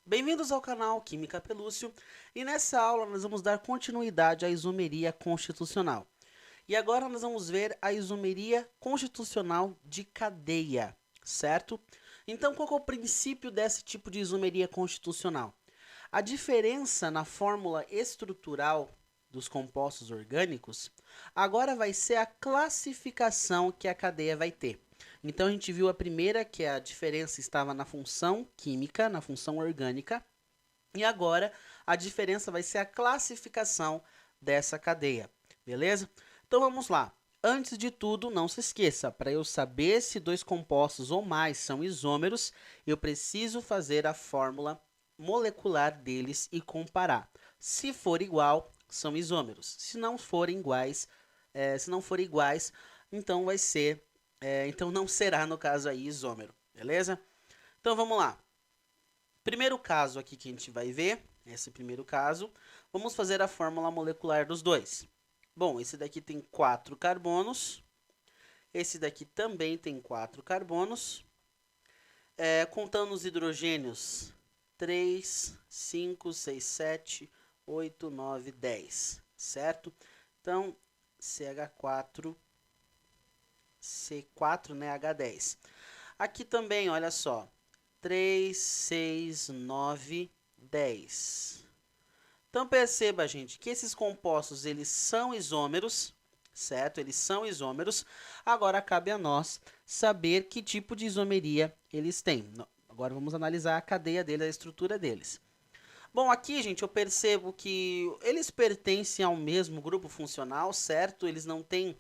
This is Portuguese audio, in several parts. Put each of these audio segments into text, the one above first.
Bem-vindos ao canal Química Pelúcio e nessa aula nós vamos dar continuidade à isomeria constitucional. E agora nós vamos ver a isomeria constitucional de cadeia, certo? Então qual que é o princípio desse tipo de isomeria constitucional? A diferença na fórmula estrutural dos compostos orgânicos agora vai ser a classificação que a cadeia vai ter. Então a gente viu a primeira, que a diferença estava na função química, na função orgânica, e agora a diferença vai ser a classificação dessa cadeia, beleza? Então vamos lá. Antes de tudo, não se esqueça, para eu saber se dois compostos ou mais são isômeros, eu preciso fazer a fórmula molecular deles e comparar. Se for igual, são isômeros. Se não forem iguais, então vai ser então não será, no caso aí, isômero, beleza? Então vamos lá. Primeiro caso aqui que a gente vai ver, esse primeiro caso, vamos fazer a fórmula molecular dos dois. Bom, esse daqui tem 4 carbonos, esse daqui também tem 4 carbonos. Contando os hidrogênios, 3, 5, 6, 7, 8, 9, 10, certo? Então, CH4, C4, né, H10. Aqui também, olha só, 3, 6, 9, 10. Então perceba, gente, que esses compostos eles são isômeros, certo? Eles são isômeros. Agora cabe a nós saber que tipo de isomeria eles têm. Agora vamos analisar a cadeia deles, a estrutura deles. Bom, aqui, gente, eu percebo que eles pertencem ao mesmo grupo funcional, certo? Eles não têm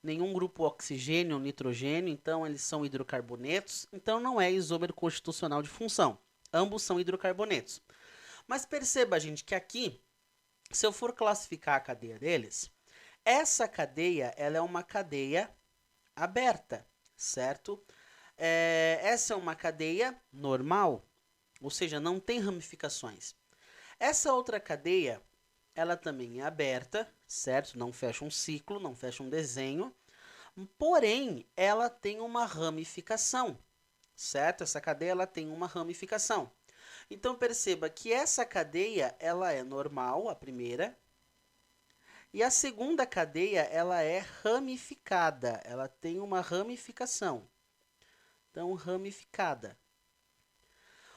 nenhum grupo oxigênio ou nitrogênio, então eles são hidrocarbonetos, então não é isômero constitucional de função. Ambos são hidrocarbonetos. Mas perceba, gente, que aqui, se eu for classificar a cadeia deles, essa cadeia ela é uma cadeia aberta, certo? Essa é uma cadeia normal, ou seja, não tem ramificações. Essa outra cadeia, ela também é aberta, certo? Não fecha um ciclo, não fecha um desenho, porém, ela tem uma ramificação, certo? Essa cadeia ela tem uma ramificação. Então perceba que essa cadeia ela é normal, a primeira, e a segunda cadeia ela é ramificada, ela tem uma ramificação. Então, ramificada.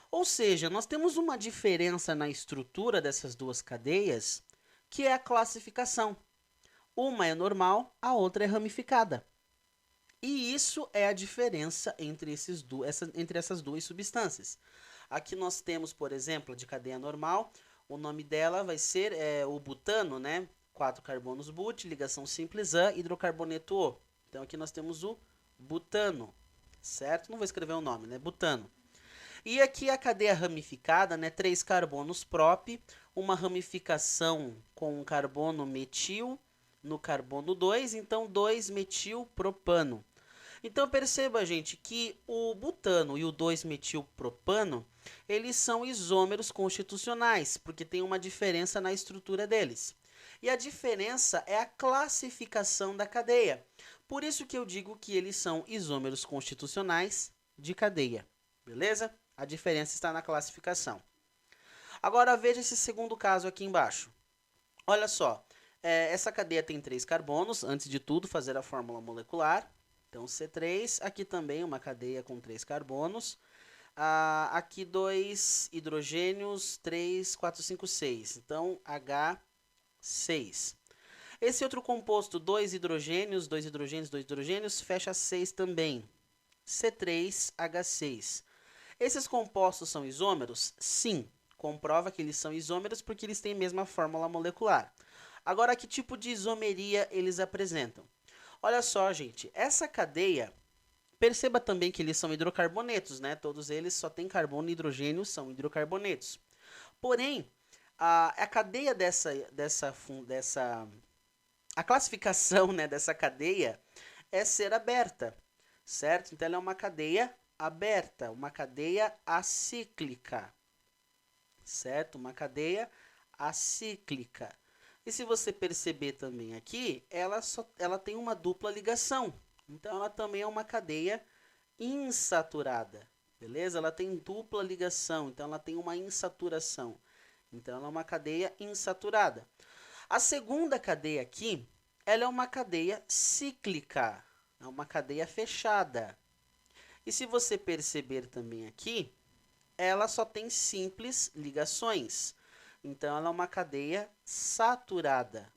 Ou seja, nós temos uma diferença na estrutura dessas duas cadeias, que é a classificação. Uma é normal, a outra é ramificada. E isso é a diferença entre essas duas substâncias. Aqui nós temos, por exemplo, de cadeia normal, o nome dela vai ser o butano, né? 4 carbonos but, ligação simples A, hidrocarboneto O. Então aqui nós temos o butano, certo? Não vou escrever o nome, né? Butano. E aqui a cadeia ramificada, né? 3 carbonos prop, uma ramificação com um carbono metil no carbono 2, então 2 metilpropano. Então perceba, gente, que o butano e o 2-metilpropano, eles são isômeros constitucionais, porque tem uma diferença na estrutura deles. E a diferença é a classificação da cadeia. Por isso que eu digo que eles são isômeros constitucionais de cadeia. Beleza? A diferença está na classificação. Agora veja esse segundo caso aqui embaixo. Olha só, essa cadeia tem 3 carbonos, antes de tudo fazer a fórmula molecular. Então, C3, aqui também uma cadeia com 3 carbonos. Aqui 2 hidrogênios, 3, 4, 5, 6. Então, H6. Esse outro composto, 2 hidrogênios, 2 hidrogênios, 2 hidrogênios, fecha 6 também. C3H6. Esses compostos são isômeros? Sim. Comprova que eles são isômeros porque eles têm a mesma fórmula molecular. Agora, que tipo de isomeria eles apresentam? Olha só, gente, essa cadeia, perceba também que eles são hidrocarbonetos, né? Todos eles só têm carbono e hidrogênio, são hidrocarbonetos. Porém, a cadeia a classificação, né, dessa cadeia é ser aberta, certo? Então ela é uma cadeia aberta, uma cadeia acíclica, certo? Uma cadeia acíclica. E se você perceber também aqui, ela tem uma dupla ligação. Então, ela também é uma cadeia insaturada, beleza? Ela tem dupla ligação, então ela tem uma insaturação. Então ela é uma cadeia insaturada. A segunda cadeia aqui, ela é uma cadeia cíclica, é uma cadeia fechada. E se você perceber também aqui, ela só tem simples ligações. Então ela é uma cadeia saturada,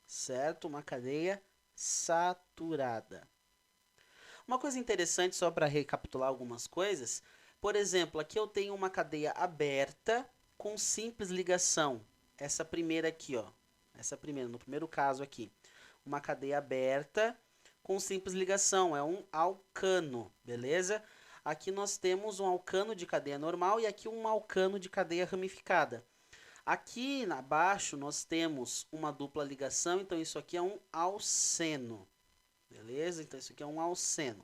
certo? Uma cadeia saturada. Uma coisa interessante, só para recapitular algumas coisas, por exemplo, aqui eu tenho uma cadeia aberta com simples ligação. Essa primeira aqui, ó. Essa primeira, no primeiro caso aqui. Uma cadeia aberta com simples ligação, é um alcano, beleza? Aqui nós temos um alcano de cadeia normal e aqui um alcano de cadeia ramificada. Aqui abaixo nós temos uma dupla ligação, então isso aqui é um alceno. Beleza? Então isso aqui é um alceno.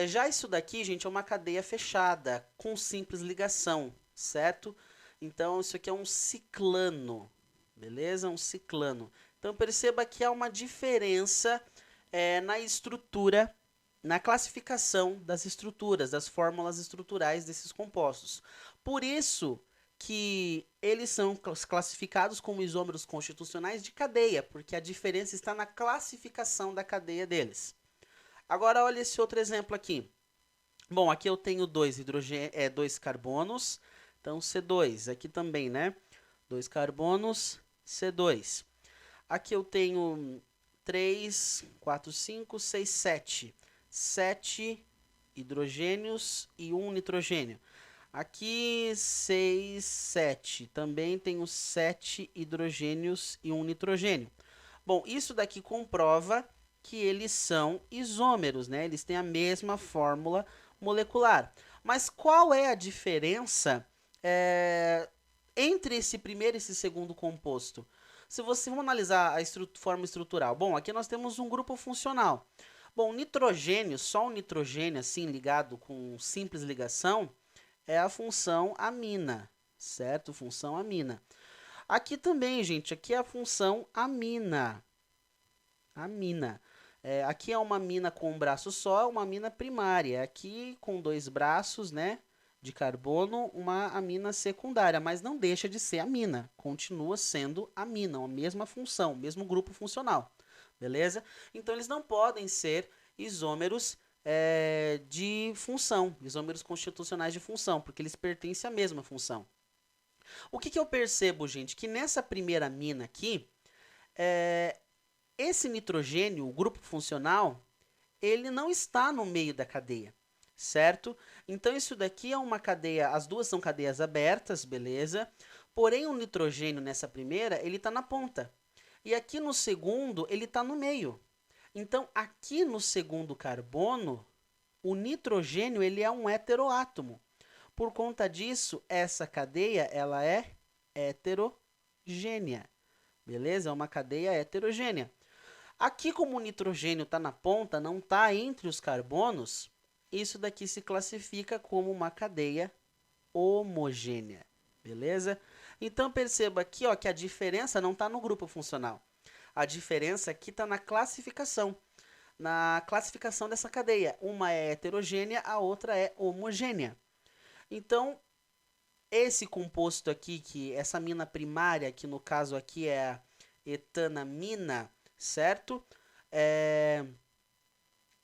Já isso daqui, gente, é uma cadeia fechada, com simples ligação, certo? Então isso aqui é um ciclano, beleza? Um ciclano. Então perceba que há uma diferença na estrutura, na classificação das estruturas, das fórmulas estruturais desses compostos. Por isso que eles são classificados como isômeros constitucionais de cadeia, porque a diferença está na classificação da cadeia deles. Agora olha esse outro exemplo aqui. Bom, aqui eu tenho dois carbonos, então C2. Aqui também, né? 2 carbonos, C2. Aqui eu tenho 3, 4, 5, 6, 7. 7 hidrogênios e 1 nitrogênio. Aqui 6, 7. Também tenho 7 hidrogênios e 1 nitrogênio. Bom, isso daqui comprova que eles são isômeros, né? Eles têm a mesma fórmula molecular. Mas qual é a diferença entre esse primeiro e esse segundo composto? Se você for analisar a forma estrutural, bom, aqui nós temos um grupo funcional. Bom, nitrogênio, só o nitrogênio assim ligado com simples ligação, é a função amina, certo? Função amina. Aqui também, gente, aqui é a função amina. Amina. Aqui é uma amina com um braço só, uma amina primária. Aqui com 2 braços, né, de carbono, uma amina secundária, mas não deixa de ser amina. Continua sendo amina, a mesma função, o mesmo grupo funcional. Beleza? Então eles não podem ser isômeros de função, isômeros constitucionais de função, porque eles pertencem à mesma função. O que eu percebo, gente? Que nessa primeira amina aqui, esse nitrogênio, o grupo funcional, ele não está no meio da cadeia, certo? Então isso daqui é uma cadeia, as duas são cadeias abertas, beleza? Porém o nitrogênio nessa primeira, ele está na ponta. E aqui no segundo, ele está no meio. Então aqui no segundo carbono, o nitrogênio ele é um heteroátomo. Por conta disso, essa cadeia ela é heterogênea. Beleza? É uma cadeia heterogênea. Aqui, como o nitrogênio está na ponta, não está entre os carbonos, isso daqui se classifica como uma cadeia homogênea. Beleza? Então, perceba aqui ó, que a diferença não está no grupo funcional. A diferença aqui está na classificação. Na classificação dessa cadeia. Uma é heterogênea, a outra é homogênea. Então, esse composto aqui, essa amina primária, que no caso aqui é a etanamina, certo?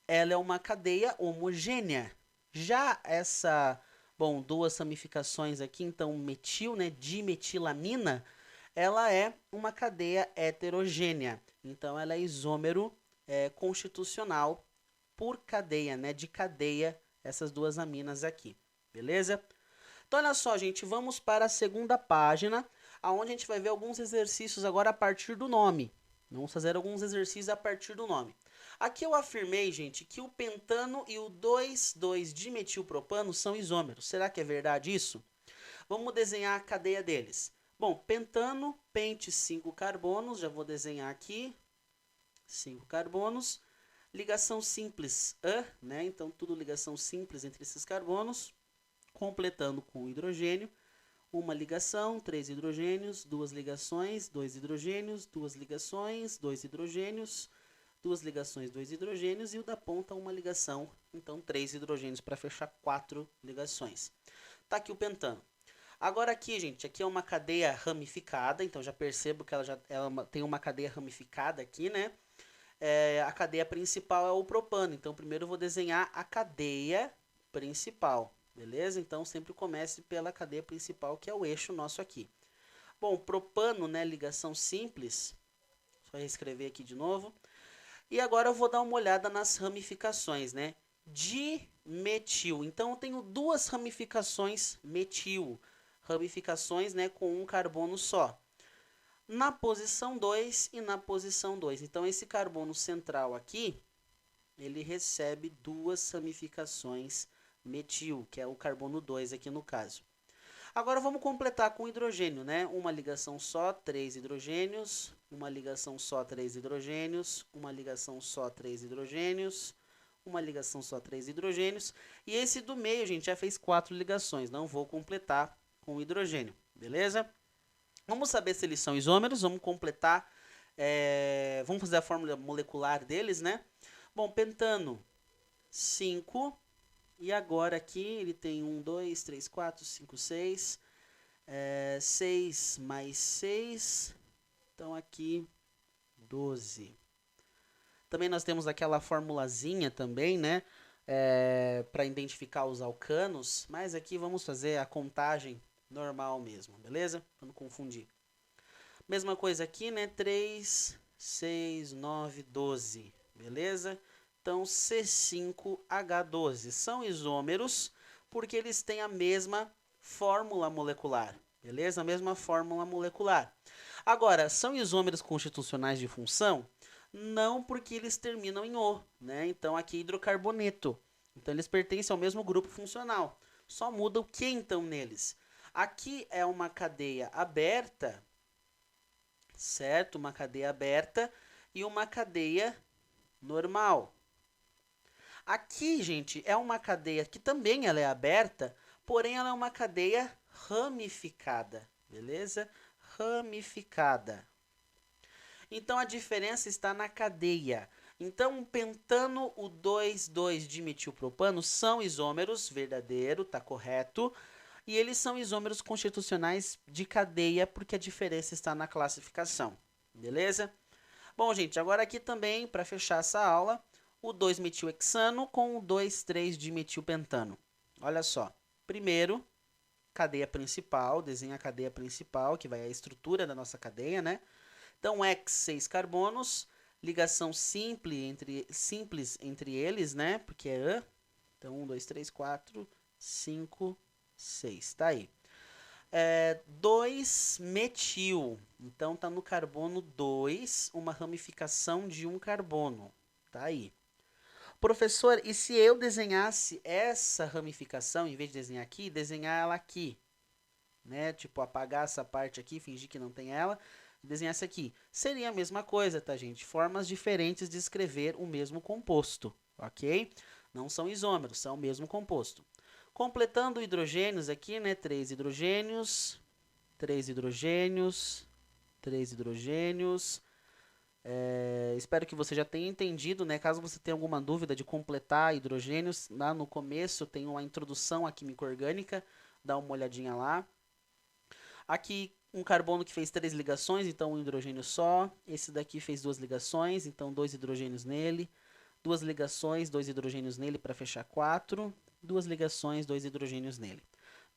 Ela é uma cadeia homogênea. Já essa, bom, duas ramificações aqui, então metil, né, dimetilamina, ela é uma cadeia heterogênea. Então ela é isômero constitucional por cadeia, né, de cadeia, essas duas aminas aqui. Beleza? Então olha só, gente, vamos para a segunda página, onde a gente vai ver alguns exercícios agora a partir do nome. Vamos fazer alguns exercícios a partir do nome. Aqui eu afirmei, gente, que o pentano e o 2,2-dimetilpropano são isômeros. Será que é verdade isso? Vamos desenhar a cadeia deles. Bom, pentano, pente 5 carbonos, já vou desenhar aqui. 5 carbonos. Ligação simples, né? Então, tudo ligação simples entre esses carbonos. Completando com o hidrogênio. Uma ligação, 3 hidrogênios, 2 ligações, 2 hidrogênios, 2 ligações, 2 hidrogênios, duas ligações, 2 hidrogênios, e o da ponta uma ligação, então 3 hidrogênios para fechar 4 ligações. Tá aqui o pentano. Agora aqui, gente, aqui é uma cadeia ramificada, então já percebo que ela tem uma cadeia ramificada aqui, né? A cadeia principal é o propano, então primeiro eu vou desenhar a cadeia principal, beleza? Então sempre comece pela cadeia principal, que é o eixo nosso aqui. Bom, propano, né, ligação simples, só reescrever aqui de novo. E agora eu vou dar uma olhada nas ramificações, né? Dimetil. Então eu tenho duas ramificações metil. Ramificações, né, com um carbono só. Na posição 2 e na posição 2. Então esse carbono central aqui, ele recebe duas ramificações metil, que é o carbono 2 aqui no caso. Agora vamos completar com hidrogênio, né? Uma ligação só, 3 hidrogênios, uma ligação só, 3 hidrogênios, uma ligação só, 3 hidrogênios, uma ligação só, 3 hidrogênios. E esse do meio, gente, já fez 4 ligações, não vou completar com hidrogênio, beleza? Vamos saber se eles são isômeros, vamos completar, vamos fazer a fórmula molecular deles, né? Bom, pentano, 5. E agora aqui ele tem 1, 2, 3, 4, 5, 6. 6 mais 6. Então aqui 12. Também nós temos aquela formulazinha também, né? Para identificar os alcanos. Mas aqui vamos fazer a contagem normal mesmo, beleza? Para não confundir. Mesma coisa aqui, né? 3, 6, 9, 12. Beleza? Então, C5H12 são isômeros porque eles têm a mesma fórmula molecular, beleza? A mesma fórmula molecular. Agora, são isômeros constitucionais de função? Não, porque eles terminam em O, né? Então, aqui hidrocarboneto. Então, eles pertencem ao mesmo grupo funcional. Só muda o que, então, neles? Aqui é uma cadeia aberta, certo? Uma cadeia aberta e uma cadeia normal. Aqui, gente, é uma cadeia que também ela é aberta, porém ela é uma cadeia ramificada, beleza? Ramificada. Então a diferença está na cadeia. Então o pentano, o 2,2-dimetilpropano são isômeros, verdadeiro, tá correto. E eles são isômeros constitucionais de cadeia, porque a diferença está na classificação, beleza? Bom, gente, agora aqui também, para fechar essa aula, o 2-metilhexano com o 2,3-dimetilpentano. Olha só, primeiro, cadeia principal, desenha a cadeia principal, que vai a estrutura da nossa cadeia, né? Então, X, 6 carbonos, ligação simples entre eles, né? Porque é A. Então, 1, 2, 3, 4, 5, 6. Tá aí. 2-metil. Então, tá no carbono 2, uma ramificação de um carbono. Tá aí. Professor, e se eu desenhasse essa ramificação, em vez de desenhar aqui, desenhar ela aqui? Né? Tipo, apagar essa parte aqui, fingir que não tem ela, e desenhar essa aqui. Seria a mesma coisa, tá, gente? Formas diferentes de escrever o mesmo composto, ok? Não são isômeros, são o mesmo composto. Completando hidrogênios aqui, né? 3 hidrogênios, 3 hidrogênios, 3 hidrogênios. Espero que você já tenha entendido, né? Caso você tenha alguma dúvida de completar hidrogênios, lá no começo tem uma introdução à química orgânica, dá uma olhadinha lá. Aqui um carbono que fez 3 ligações, então um hidrogênio só. Esse daqui fez 2 ligações, então 2 hidrogênios nele. 2 ligações, 2 hidrogênios nele para fechar 4. 2 ligações, 2 hidrogênios nele.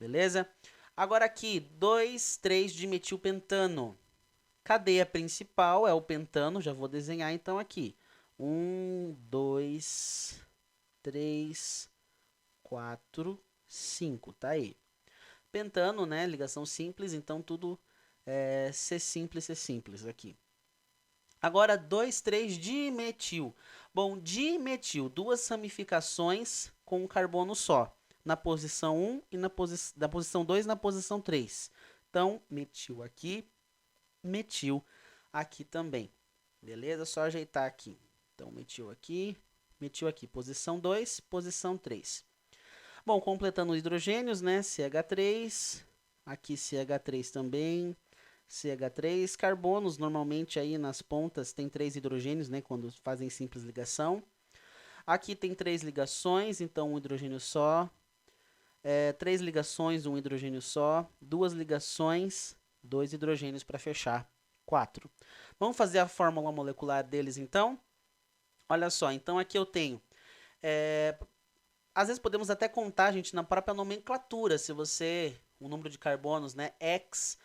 Beleza? Agora aqui, 2,3-dimetilpentano. Cadeia principal é o pentano, já vou desenhar então aqui. 1, 2, 3, 4, 5, tá aí. Pentano, né, ligação simples, então tudo C simples aqui. Agora 2,3-dimetil. Bom, dimetil, duas ramificações com um carbono só. Na posição 1 e na posição 2 na posição 3. Então, metil aqui, metil aqui também. Beleza? Só ajeitar aqui. Então, metil aqui, posição 2, posição 3. Bom, completando os hidrogênios, né? CH3, aqui CH3 também, CH3. Carbonos, normalmente aí nas pontas tem 3 hidrogênios, né, quando fazem simples ligação. Aqui tem 3 ligações, então um hidrogênio só. 3 ligações, um hidrogênio só. 2 ligações, 2 hidrogênios para fechar. 4. Vamos fazer a fórmula molecular deles, então? Olha só, então aqui eu tenho... às vezes podemos até contar, gente, na própria nomenclatura, se você... O número de carbonos, né? X,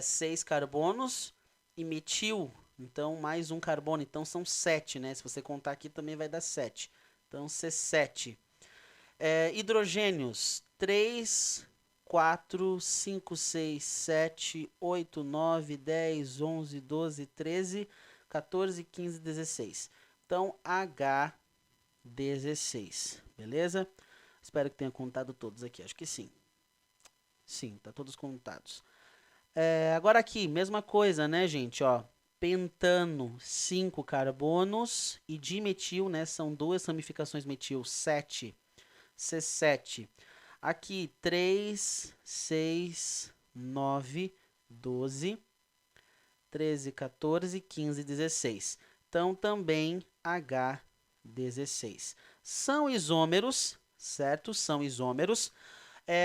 6 carbonos, e metil, então mais um carbono, então são 7, né? Se você contar aqui também vai dar 7. Então, C7. Hidrogênios, 3, 4, 5, 6, 7, 8, 9, 10, 11, 12, 13, 14, 15, 16. Então, H16, beleza? Espero que tenha contado todos aqui, acho que sim. Sim, tá todos contados. Agora aqui, mesma coisa, né, gente, ó. Pentano, 5 carbonos e dimetil, né, são 2 ramificações metil, 7. C7. Aqui, 3, 6, 9, 12, 13, 14, 15, 16. Então, também H16. São isômeros, certo? São isômeros.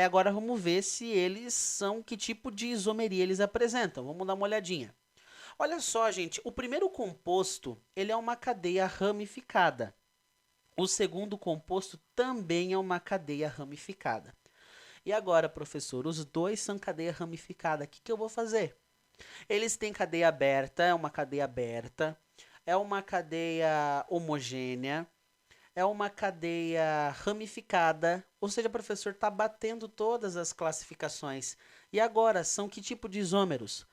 Agora, vamos ver se eles são, que tipo de isomeria eles apresentam. Vamos dar uma olhadinha. Olha só, gente, o primeiro composto, ele é uma cadeia ramificada. O segundo composto também é uma cadeia ramificada. E agora, professor, os dois são cadeia ramificada. O que eu vou fazer? Eles têm cadeia aberta, é uma cadeia aberta, é uma cadeia homogênea, é uma cadeia ramificada, ou seja, o professor está batendo todas as classificações. E agora, são que tipo de isômeros?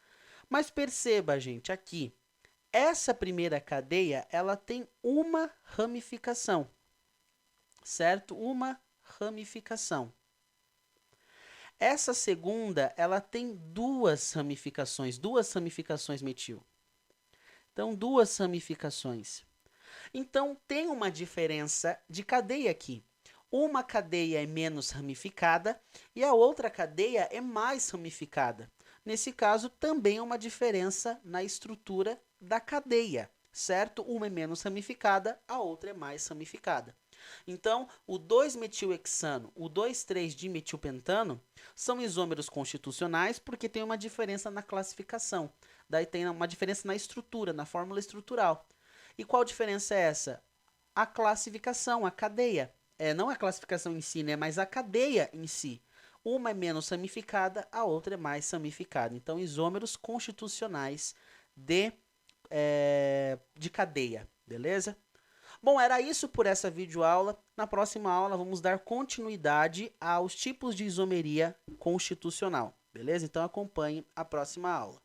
Mas perceba, gente, aqui, essa primeira cadeia, ela tem uma ramificação, certo? Uma ramificação. Essa segunda, ela tem duas ramificações metil. Então, duas ramificações. Então, tem uma diferença de cadeia aqui. Uma cadeia é menos ramificada e a outra cadeia é mais ramificada. Nesse caso, também é uma diferença na estrutura da cadeia, certo? Uma é menos ramificada, a outra é mais ramificada. Então, o 2-metilhexano, o 2,3-dimetilpentano são isômeros constitucionais porque tem uma diferença na classificação. Daí tem uma diferença na estrutura, na fórmula estrutural. E qual diferença é essa? A classificação, a cadeia. Não a classificação em si, né? Mas a cadeia em si. Uma é menos ramificada, a outra é mais ramificada. Então, isômeros constitucionais de cadeia, beleza? Bom, era isso por essa videoaula. Na próxima aula, vamos dar continuidade aos tipos de isomeria constitucional, beleza? Então, acompanhe a próxima aula.